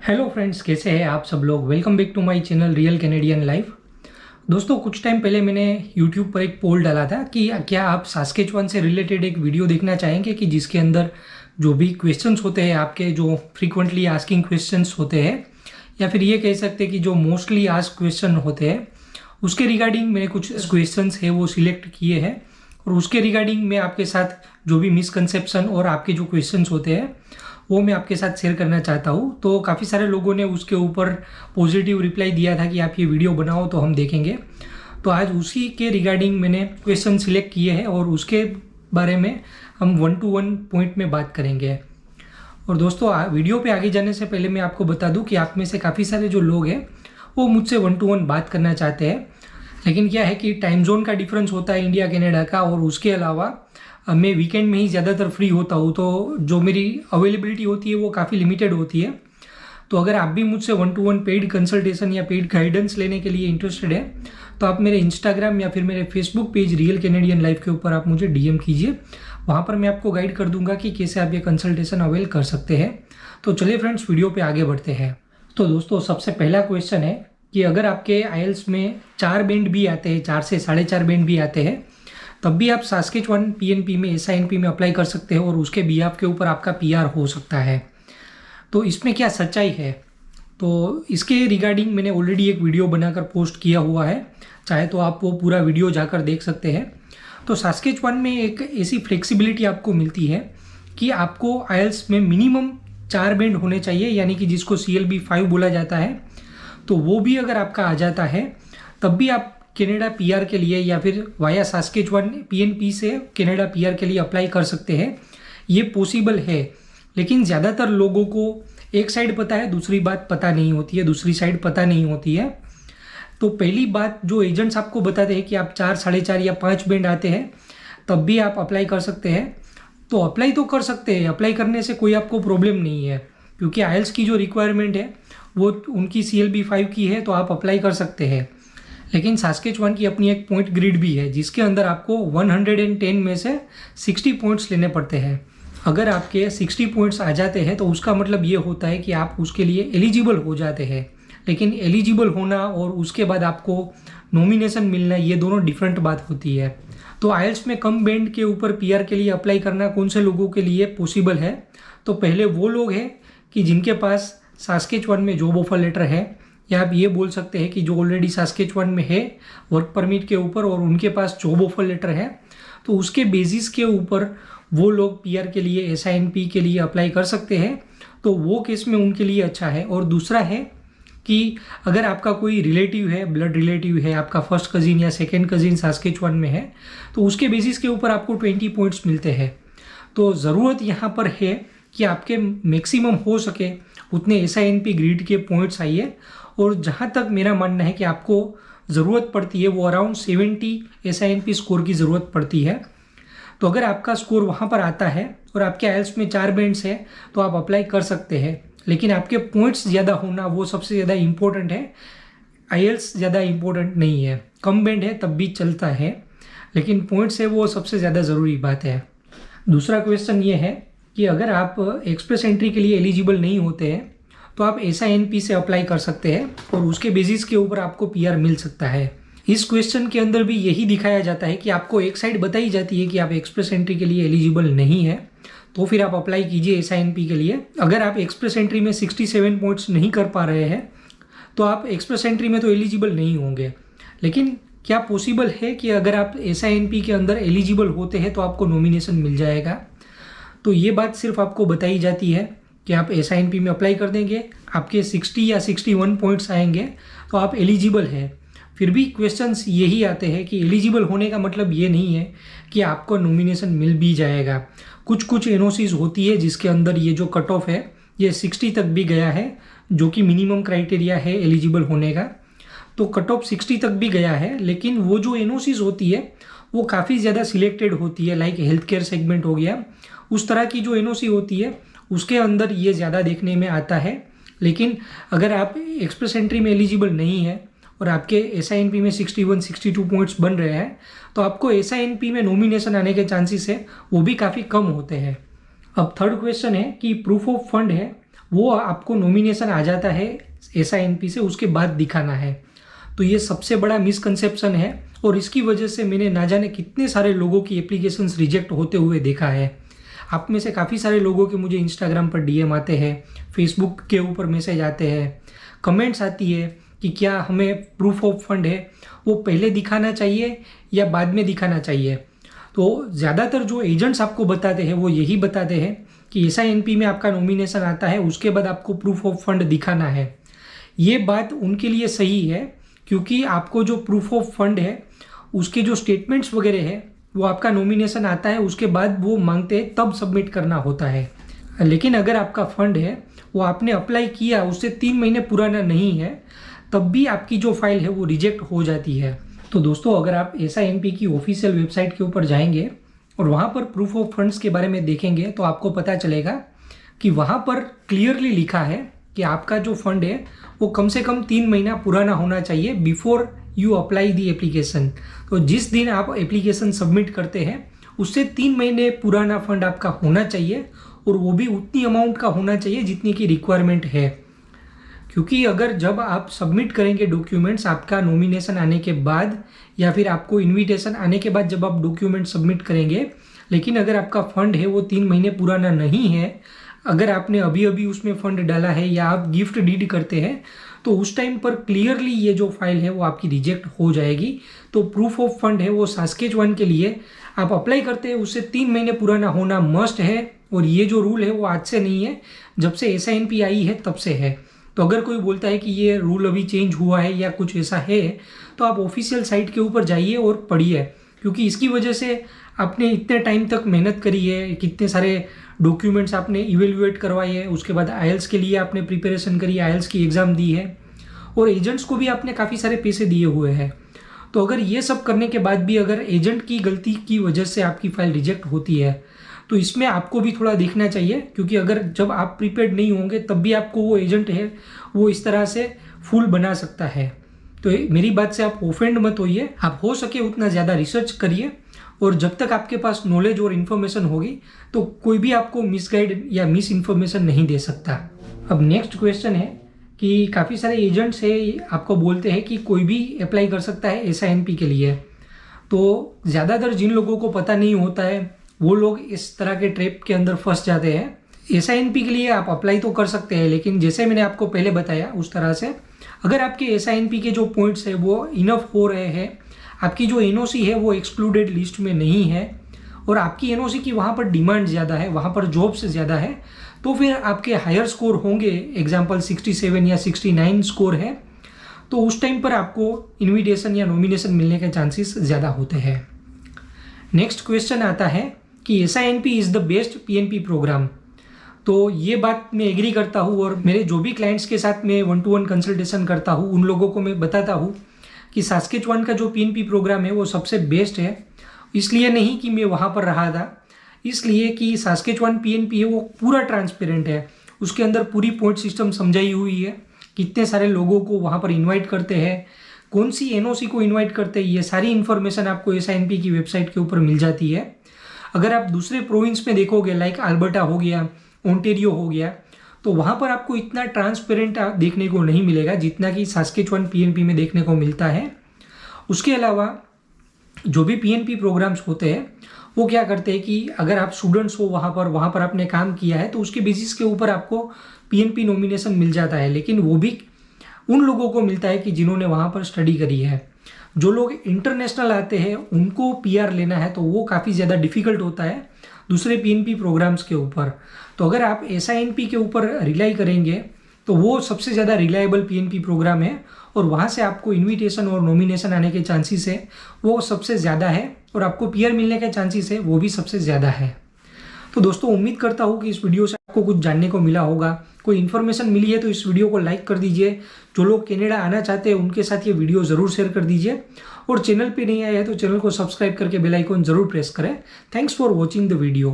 Hello friends, कैसे हैं आप सब लोग। Welcome back to my channel real Canadian life. दोस्तों, कुछ टाइम पहले मैंने यूट्यूब पर एक पोल डाला था कि क्या आप सास्केचुआन से रिलेटेड एक वीडियो देखना चाहेंगे कि जिसके अंदर जो भी क्वेश्चंस होते हैं आपके, जो फ्रीक्वेंटली आस्किंग क्वेश्चंस होते हैं, या फिर ये कह सकते हैं कि जो मोस्टली आस्क क्वेश्चन होते हैं, उसके रिगार्डिंग मैंने कुछ क्वेश्चंस है वो सिलेक्ट किए हैं और उसके रिगार्डिंग मैं आपके साथ जो भी मिसकंसेप्शन और आपके जो क्वेश्चंस होते हैं वो मैं आपके साथ शेयर करना चाहता हूँ। तो काफ़ी सारे लोगों ने उसके ऊपर पॉजिटिव रिप्लाई दिया था कि आप ये वीडियो बनाओ तो हम देखेंगे। तो आज उसी के रिगार्डिंग मैंने क्वेश्चन सिलेक्ट किए हैं और उसके बारे में हम 1 to 1 पॉइंट में बात करेंगे। और दोस्तों, वीडियो पे आगे जाने से पहले मैं आपको बता दूं कि आप में से काफ़ी सारे जो लोग हैं वो मुझसे 1 to 1 बात करना चाहते हैं, लेकिन क्या है कि टाइम जोन का डिफरेंस होता है इंडिया कनाडा का, और उसके अलावा मैं वीकेंड में ही ज़्यादातर फ्री होता हूँ, तो जो मेरी अवेलेबिलिटी होती है वो काफ़ी लिमिटेड होती है। तो अगर आप भी मुझसे 1 to 1 पेड कंसल्टेशन या पेड गाइडेंस लेने के लिए इंटरेस्टेड है तो आप मेरे इंस्टाग्राम या फिर मेरे Facebook page real Canadian life के ऊपर आप मुझे डीएम कीजिए। वहाँ पर मैं आपको गाइड कर दूंगा कि कैसे आप ये कंसल्टेशन अवेल कर सकते हैं। तो चलिए फ्रेंड्स, वीडियो पे आगे बढ़ते हैं। तो दोस्तों, सबसे पहला क्वेश्चन है कि अगर आपके आईएल्स में 4 बैंड भी आते हैं, 4 से 4.5 बैंड भी आते हैं, तब भी आप सास्केचुआन पीएनपी में एसआईएनपी में अप्लाई कर सकते हैं और उसके बीआफ के ऊपर आपका पीआर हो सकता है। तो इसमें क्या सच्चाई है, तो इसके रिगार्डिंग मैंने ऑलरेडी एक वीडियो बनाकर पोस्ट किया हुआ है, चाहे तो आप वो पूरा वीडियो जाकर देख सकते हैं। तो सास्केचुआन में एक ऐसी फ्लेक्सिबिलिटी आपको मिलती है कि आपको आईएल्स में मिनिमम 4 बैंड होने चाहिए, यानी कि जिसको CLB 5 बोला जाता है। तो वो भी अगर आपका आ जाता है तब भी आप कनाडा पीआर के लिए या फिर वाया सास्केचुआन पीएनपी से कनाडा पीआर के लिए अप्लाई कर सकते हैं। ये पॉसिबल है, लेकिन ज़्यादातर लोगों को एक साइड पता है, दूसरी बात पता नहीं होती है, दूसरी साइड पता नहीं होती है। तो पहली बात, जो एजेंट्स आपको बताते हैं कि आप 4, 4.5 या 5 बैंड आते हैं तब भी आप अप्लाई कर सकते हैं, तो अप्लाई तो कर सकते हैं। अप्लाई करने से कोई आपको प्रॉब्लम नहीं है, क्योंकि आईएल्स की जो रिक्वायरमेंट है वो उनकी CLB 5 की है, तो आप अप्लाई कर सकते हैं। लेकिन सास्केचुआन की अपनी एक पॉइंट ग्रिड भी है, जिसके अंदर आपको 110 में से 60 पॉइंट्स लेने पड़ते हैं। अगर आपके 60 पॉइंट्स आ जाते हैं तो उसका मतलब ये होता है कि आप उसके लिए एलिजिबल हो जाते हैं। लेकिन एलिजिबल होना और उसके बाद आपको नॉमिनेशन मिलना, ये दोनों डिफरेंट बात होती है। तो आईएल्स में कम बैंड के ऊपर पीआर के लिए अप्लाई करना कौन से लोगों के लिए पॉसिबल है, तो पहले वो लोग हैं कि जिनके पास सास्केचुआन में जॉब ऑफर लेटर है, या आप ये बोल सकते हैं कि जो ऑलरेडी सास्केचुआन में है वर्क परमिट के ऊपर और उनके पास जॉब ऑफर लेटर है, तो उसके बेसिस के ऊपर वो लोग पीआर के लिए एसआईएनपी के लिए अप्लाई कर सकते हैं। तो वो केस में उनके लिए अच्छा है। और दूसरा है कि अगर आपका कोई रिलेटिव है, ब्लड रिलेटिव है, आपका फर्स्ट कजिन या सेकेंड कजिन सास्केचुआन में है, तो उसके बेसिस के ऊपर आपको 20 पॉइंट्स मिलते हैं। तो ज़रूरत यहाँ पर है कि आपके मैक्सिमम हो सके उतने एसआईएनपी ग्रिड के पॉइंट्स आइए। और जहाँ तक मेरा मानना है कि आपको ज़रूरत पड़ती है वो अराउंड 70 एसआईएनपी स्कोर की ज़रूरत पड़ती है। तो अगर आपका स्कोर वहाँ पर आता है और आपके आईएल्स में 4 बैंड्स है तो आप अप्लाई कर सकते हैं, लेकिन आपके पॉइंट्स ज़्यादा होना वो सबसे ज़्यादा इम्पोर्टेंट है। आईएल्स ज़्यादा इम्पोर्टेंट नहीं है, कम बैंड है तब भी चलता है, लेकिन पॉइंट्स है वो सबसे ज़्यादा ज़रूरी बात है। दूसरा क्वेश्चन ये है कि अगर आप एक्सप्रेस एंट्री के लिए एलिजिबल नहीं होते हैं तो आप एसआईएनपी से अप्लाई कर सकते हैं और उसके बेसिस के ऊपर आपको पीआर मिल सकता है। इस क्वेश्चन के अंदर भी यही दिखाया जाता है कि आपको एक साइड बताई जाती है कि आप एक्सप्रेस एंट्री के लिए एलिजिबल नहीं है, तो फिर आप अप्लाई कीजिए एसआईएनपी के लिए। अगर आप एक्सप्रेस एंट्री में 67 पॉइंट्स नहीं कर पा रहे हैं तो आप एक्सप्रेस एंट्री में तो एलिजिबल नहीं होंगे। लेकिन क्या पॉसिबल है कि अगर आप एसआईएनपी के अंदर एलिजिबल होते हैं तो आपको नॉमिनेशन मिल जाएगा? तो ये बात सिर्फ आपको बताई जाती है कि आप एसआईएनपी में अप्लाई कर देंगे, आपके 60 या 61 पॉइंट्स आएंगे तो आप एलिजिबल हैं। फिर भी क्वेश्चंस यही आते हैं कि एलिजिबल होने का मतलब ये नहीं है कि आपको नॉमिनेशन मिल भी जाएगा। कुछ एनओसीज होती है जिसके अंदर ये जो कट ऑफ है ये 60 तक भी गया है, जो कि मिनिमम क्राइटेरिया है एलिजिबल होने का। तो कट ऑफ 60 तक भी गया है, लेकिन वो जो एनओसीज होती है वो काफ़ी ज़्यादा सिलेक्टेड होती है, लाइक हेल्थ केयर सेगमेंट हो गया, उस तरह की जो एनओसी होती है उसके अंदर ये ज़्यादा देखने में आता है। लेकिन अगर आप एक्सप्रेस एंट्री में एलिजिबल नहीं है और आपके एसआईएनपी में 61, 62 पॉइंट्स बन रहे हैं तो आपको एसआईएनपी में नॉमिनेशन आने के चांसेस है वो भी काफ़ी कम होते हैं। अब थर्ड क्वेश्चन है कि प्रूफ ऑफ फंड है वो आपको नॉमिनेशन आ जाता है SINP से, उसके बाद दिखाना है। तो ये सबसे बड़ा मिसकंसेप्शन है और इसकी वजह से मैंने ना जाने कितने सारे लोगों की एप्लीकेशंस रिजेक्ट होते हुए देखा है। आप में से काफ़ी सारे लोगों के मुझे इंस्टाग्राम पर DM आते हैं, फेसबुक के ऊपर मैसेज आते हैं, कमेंट्स आती है कि क्या हमें प्रूफ ऑफ फंड है वो पहले दिखाना चाहिए या बाद में दिखाना चाहिए। तो ज़्यादातर जो एजेंट्स आपको बताते हैं वो यही बताते हैं कि SINP में आपका नॉमिनेशन आता है, उसके बाद आपको प्रूफ ऑफ फंड दिखाना है। ये बात उनके लिए सही है क्योंकि आपको जो प्रूफ ऑफ फंड है उसके जो स्टेटमेंट्स वगैरह है वो आपका नॉमिनेशन आता है उसके बाद वो मांगते हैं, तब सबमिट करना होता है। लेकिन अगर आपका फंड है वो आपने अप्लाई किया, उससे 3 महीने पुराना नहीं है, तब भी आपकी जो फाइल है वो रिजेक्ट हो जाती है। तो दोस्तों, अगर आप SINP की ऑफिशियल वेबसाइट के ऊपर जाएंगे और वहाँ पर प्रूफ ऑफ फंड्स के बारे में देखेंगे तो आपको पता चलेगा कि वहाँ पर क्लियरली लिखा है कि आपका जो फंड है वो कम से कम 3 महीना पुराना होना चाहिए before you apply the application. तो जिस दिन आप एप्लीकेशन सबमिट करते हैं उससे 3 महीने पुराना फंड आपका होना चाहिए और वो भी उतनी अमाउंट का होना चाहिए जितनी की रिक्वायरमेंट है। क्योंकि अगर जब आप सबमिट करेंगे डॉक्यूमेंट्स आपका नॉमिनेशन आने के बाद या फिर आपको इनविटेशन आने के बाद जब आप डॉक्यूमेंट सबमिट करेंगे, लेकिन अगर आपका फंड है वो 3 महीने पुराना नहीं है, अगर आपने अभी अभी उसमें फंड डाला है या आप गिफ्ट डीड करते हैं, तो उस टाइम पर क्लियरली ये जो फाइल है वो आपकी रिजेक्ट हो जाएगी। तो प्रूफ ऑफ फंड है वो सास्केचुआन के लिए आप अप्लाई करते हैं उससे 3 महीने पुराना होना मस्ट है। और ये जो रूल है वो आज से नहीं है, जब से SINP आई है तब से है। तो अगर कोई बोलता है कि ये रूल अभी चेंज हुआ है या कुछ ऐसा है, तो आप ऑफिशियल साइट के ऊपर जाइए और पढ़िए, क्योंकि इसकी वजह से आपने इतने टाइम तक मेहनत करी है, कितने सारे डॉक्यूमेंट्स आपने इवेल्युएट करवाए हैं, उसके बाद IELTS के लिए आपने प्रिपरेशन करी, IELTS की एग्ज़ाम दी है और एजेंट्स को भी आपने काफ़ी सारे पैसे दिए हुए हैं। तो अगर ये सब करने के बाद भी अगर एजेंट की गलती की वजह से आपकी फ़ाइल रिजेक्ट होती है तो इसमें आपको भी थोड़ा देखना चाहिए, क्योंकि अगर जब आप प्रीपेड नहीं होंगे तब भी आपको वो एजेंट है वो इस तरह से फूल बना सकता है। तो मेरी बात से आप ऑफेंड मत होइए, आप हो सके उतना ज़्यादा रिसर्च करिए और जब तक आपके पास नॉलेज और इन्फॉर्मेशन होगी तो कोई भी आपको मिसगाइड या मिस इन्फॉर्मेशन नहीं दे सकता। अब नेक्स्ट क्वेश्चन है कि काफ़ी सारे एजेंट्स है आपको बोलते हैं कि कोई भी अप्लाई कर सकता है SINP के लिए। तो ज़्यादातर जिन लोगों को पता नहीं होता है वो लोग इस तरह के ट्रैप के अंदर फंस जाते हैं। SINP के लिए आप अप्लाई तो कर सकते हैं, लेकिन जैसे मैंने आपको पहले बताया उस तरह से अगर आपके SINP के जो पॉइंट्स है वो इनफ हो रहे हैं, आपकी जो NOC है वो एक्सक्लूडेड लिस्ट में नहीं है और आपकी NOC की वहाँ पर डिमांड ज़्यादा है, वहाँ पर जॉब्स ज़्यादा है, तो फिर आपके हायर स्कोर होंगे, एग्जाम्पल 67 या 69 स्कोर है, तो उस टाइम पर आपको इन्विटेशन या नॉमिनेशन मिलने के चांसेस ज़्यादा होते हैं। नेक्स्ट क्वेश्चन आता है कि SINP is the best PNP program. तो ये बात मैं एग्री करता हूँ और मेरे जो भी क्लाइंट्स के साथ मैं 1-to-1 कंसल्टेशन करता हूँ उन लोगों को मैं बताता हूँ कि सास्केचुआन का जो PNP प्रोग्राम है वो सबसे बेस्ट है। इसलिए नहीं कि मैं वहाँ पर रहा था, इसलिए कि सास्केचुआन PNP है वो पूरा ट्रांसपेरेंट है, उसके अंदर पूरी पॉइंट सिस्टम समझाई हुई है, कितने सारे लोगों को वहाँ पर इन्वाइट करते हैं, कौन सी NOC को इन्वाइट करते हैं, ये सारी इन्फॉर्मेशन आपको SINP की वेबसाइट के ऊपर मिल जाती है। अगर आप दूसरे प्रोविंस में देखोगे लाइक अल्बर्टा हो गया, ओंटेरियो हो गया, तो वहाँ पर आपको इतना ट्रांसपेरेंट देखने को नहीं मिलेगा जितना कि सास्केचुआन PNP में देखने को मिलता है। उसके अलावा जो भी PNP प्रोग्राम्स होते हैं वो क्या करते हैं कि अगर आप स्टूडेंट्स हो वहाँ पर आपने काम किया है तो उसके बेसिस के ऊपर आपको PNP नॉमिनेशन मिल जाता है, लेकिन वो भी उन लोगों को मिलता है कि जिन्होंने वहाँ पर स्टडी करी है। जो लोग इंटरनेशनल आते हैं उनको PR लेना है तो वो काफ़ी ज़्यादा डिफ़िकल्ट होता है दूसरे PNP प्रोग्राम्स के ऊपर। तो अगर आप SINP के ऊपर रिलाई करेंगे तो वो सबसे ज़्यादा रिलायबल PNP प्रोग्राम है और वहाँ से आपको इन्विटेशन और नॉमिनेशन आने के चांसेस है वो सबसे ज़्यादा है और आपको PR मिलने के चांसेस है वो भी सबसे ज़्यादा है। तो दोस्तों, उम्मीद करता हूँ कि इस वीडियो से आपको कुछ जानने को मिला होगा, कोई इन्फॉर्मेशन मिली है तो इस वीडियो को लाइक कर दीजिए। जो लोग कनाडा आना चाहते हैं उनके साथ ये वीडियो ज़रूर शेयर कर दीजिए और चैनल पे नहीं आया है तो चैनल को सब्सक्राइब करके बेल आइकन ज़रूर प्रेस करें। Thanks for watching the video.